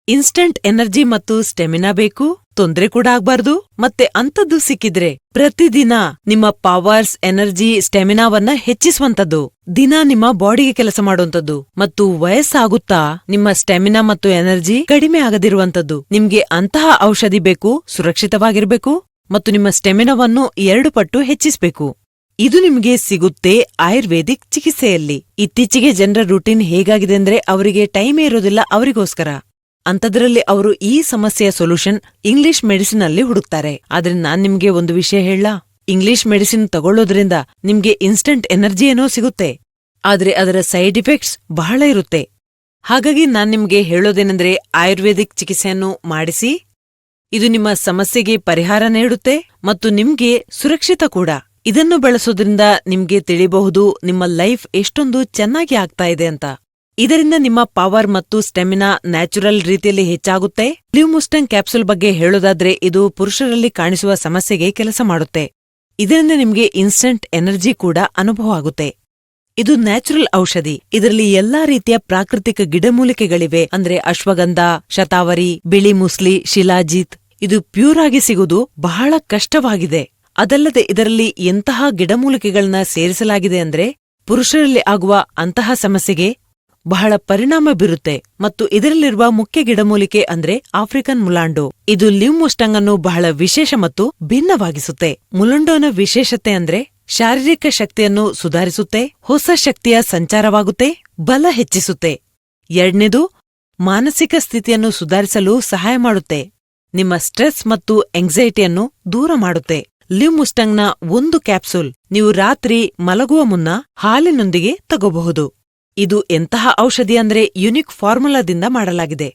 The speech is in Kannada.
ಇನ್ಸ್ಟಂಟ್ ಎನರ್ಜಿ ಮತ್ತು ಸ್ಟೆಮಿನಾ ಬೇಕು, ತೊಂದ್ರೆ ಕೂಡ ಆಗ್ಬಾರ್ದು, ಮತ್ತೆ ಅಂಥದ್ದು ಸಿಕ್ಕಿದ್ರೆ ಪ್ರತಿದಿನ ನಿಮ್ಮ ಪವರ್ಸ್, ಎನರ್ಜಿ, ಸ್ಟೆಮಿನಾವನ್ನ ಹೆಚ್ಚಿಸುವಂತದ್ದು, ದಿನ ನಿಮ್ಮ ಬಾಡಿಗೆ ಕೆಲಸ ಮಾಡುವಂತದ್ದು, ಮತ್ತು ವಯಸ್ಸಾಗುತ್ತಾ ನಿಮ್ಮ ಸ್ಟೆಮಿನಾ ಮತ್ತು ಎನರ್ಜಿ ಕಡಿಮೆ ಆಗದಿರುವಂತದ್ದು. ನಿಮ್ಗೆ ಅಂತಹ ಔಷಧಿ ಬೇಕು, ಸುರಕ್ಷಿತವಾಗಿರ್ಬೇಕು ಮತ್ತು ನಿಮ್ಮ ಸ್ಟೆಮಿನಾವನ್ನು 2 ಪಟ್ಟು ಹೆಚ್ಚಿಸ್ಬೇಕು. ಇದು ನಿಮ್ಗೆ ಸಿಗುತ್ತೆ ಆಯುರ್ವೇದಿಕ್ ಚಿಕಿತ್ಸೆಯಲ್ಲಿ. ಇತ್ತೀಚೆಗೆ ಜನರ ರೂಟೀನ್ ಹೇಗಾಗಿದೆ ಅಂದ್ರೆ ಅವರಿಗೆ ಟೈಮೇ ಇರೋದಿಲ್ಲ ಅವರಿಗೋಸ್ಕರ. ಅಂಥದ್ರಲ್ಲಿ ಅವರು ಈ ಸಮಸ್ಯೆಯ ಸೊಲ್ಯೂಷನ್ ಇಂಗ್ಲಿಷ್ ಮೆಡಿಸಿನ್ ಅಲ್ಲಿ ಹುಡುಕ್ತಾರೆ. ಆದ್ರೆ ನಾನ್ ನಿಮ್ಗೆ ಒಂದು ವಿಷಯ ಹೇಳಲಾ, ಇಂಗ್ಲಿಷ್ ಮೆಡಿಸಿನ್ ತಗೊಳ್ಳೋದ್ರಿಂದ ನಿಮ್ಗೆ ಇನ್ಸ್ಟಂಟ್ ಎನರ್ಜಿ ಏನೋ ಸಿಗುತ್ತೆ, ಆದ್ರೆ ಅದರ ಸೈಡ್ ಇಫೆಕ್ಟ್ಸ್ ಬಹಳ ಇರುತ್ತೆ. ಹಾಗಾಗಿ ನಾನ್ ನಿಮ್ಗೆ ಹೇಳೋದೇನೆಂದ್ರೆ ಆಯುರ್ವೇದಿಕ್ ಚಿಕಿತ್ಸೆಯನ್ನು ಮಾಡಿಸಿ. ಇದು ನಿಮ್ಮ ಸಮಸ್ಯೆಗೆ ಪರಿಹಾರ ನೀಡುತ್ತೆ ಮತ್ತು ನಿಮ್ಗೆ ಸುರಕ್ಷಿತ ಕೂಡ. ಇದನ್ನು ಬಳಸೋದ್ರಿಂದ ನಿಮ್ಗೆ ತಿಳಿಬಹುದು ನಿಮ್ಮ ಲೈಫ್ ಎಷ್ಟೊಂದು ಚೆನ್ನಾಗಿ ಆಗ್ತಾ ಇದೆ ಅಂತ. ಇದರಿಂದ ನಿಮ್ಮ ಪವರ್ ಮತ್ತು ಸ್ಟೆಮಿನಾ ನ್ಯಾಚುರಲ್ ರೀತಿಯಲ್ಲಿ ಹೆಚ್ಚಾಗುತ್ತೆ. ಲಿವ್ಮುಸ್ಟಂಗ್ ಕ್ಯಾಪ್ಸೂಲ್ ಬಗ್ಗೆ ಹೇಳೋದಾದ್ರೆ ಇದು ಪುರುಷರಲ್ಲಿ ಕಾಣಿಸುವ ಸಮಸ್ಯೆಗೆ ಕೆಲಸ ಮಾಡುತ್ತೆ. ಇದರಿಂದ ನಿಮ್ಗೆ ಇನ್ಸ್ಟಂಟ್ ಎನರ್ಜಿ ಕೂಡ ಅನುಭವ ಆಗುತ್ತೆ. ಇದು ನ್ಯಾಚುರಲ್ ಔಷಧಿ. ಇದರಲ್ಲಿ ಎಲ್ಲಾ ರೀತಿಯ ಪ್ರಾಕೃತಿಕ ಗಿಡಮೂಲಿಕೆಗಳಿವೆ. ಅಂದ್ರೆ ಅಶ್ವಗಂಧ, ಶತಾವರಿ, ಬಿಳಿ ಮುಸ್ಲಿ, ಶಿಲಾಜಿತ್. ಇದು ಪ್ಯೂರ್ ಆಗಿ ಸಿಗುವುದು ಬಹಳ ಕಷ್ಟವಾಗಿದೆ. ಅದಲ್ಲದೆ ಇದರಲ್ಲಿ ಎಂತಹ ಗಿಡಮೂಲಿಕೆಗಳನ್ನ ಸೇರಿಸಲಾಗಿದೆ ಅಂದ್ರೆ ಪುರುಷರಲ್ಲಿ ಆಗುವ ಅಂತಹ ಸಮಸ್ಯೆಗೆ ಬಹಳ ಪರಿಣಾಮ ಬೀರುತ್ತೆ. ಮತ್ತು ಇದರಲ್ಲಿರುವ ಮುಖ್ಯ ಗಿಡಮೂಲಿಕೆ ಅಂದ್ರೆ ಆಫ್ರಿಕನ್ ಮುಲಾಂಡೋ. ಇದು ಲಿವ್ಮುಸ್ಟಂಗ್ ಅನ್ನು ಬಹಳ ವಿಶೇಷ ಮತ್ತು ಭಿನ್ನವಾಗಿಸುತ್ತೆ. ಮುಲಾಂಡೋನ ವಿಶೇಷತೆ ಅಂದ್ರೆ ಶಾರೀರಿಕ ಶಕ್ತಿಯನ್ನು ಸುಧಾರಿಸುತ್ತೆ, ಹೊಸ ಶಕ್ತಿಯ ಸಂಚಾರವಾಗುತ್ತೆ, ಬಲ ಹೆಚ್ಚಿಸುತ್ತೆ. 2ನೇದು, ಮಾನಸಿಕ ಸ್ಥಿತಿಯನ್ನು ಸುಧಾರಿಸಲು ಸಹಾಯ ಮಾಡುತ್ತೆ. ನಿಮ್ಮ ಸ್ಟ್ರೆಸ್ ಮತ್ತು ಎಂಗ್ಸೈಟಿಯನ್ನು ದೂರ ಮಾಡುತ್ತೆ. ಲಿವ್ಮುಸ್ಟಂಗ್ನ 1 ಕ್ಯಾಪ್ಸೂಲ್ ನೀವು ರಾತ್ರಿ ಮಲಗುವ ಮುನ್ನ ಹಾಲಿನೊಂದಿಗೆ ತಗೋಬಹುದು. ಇದು ಎಂತಹ ಔಷಧಿ ಅಂದ್ರೆ ಯುನಿಕ್ ಫಾರ್ಮುಲಾದಿಂದ ಮಾಡಲಾಗಿದೆ.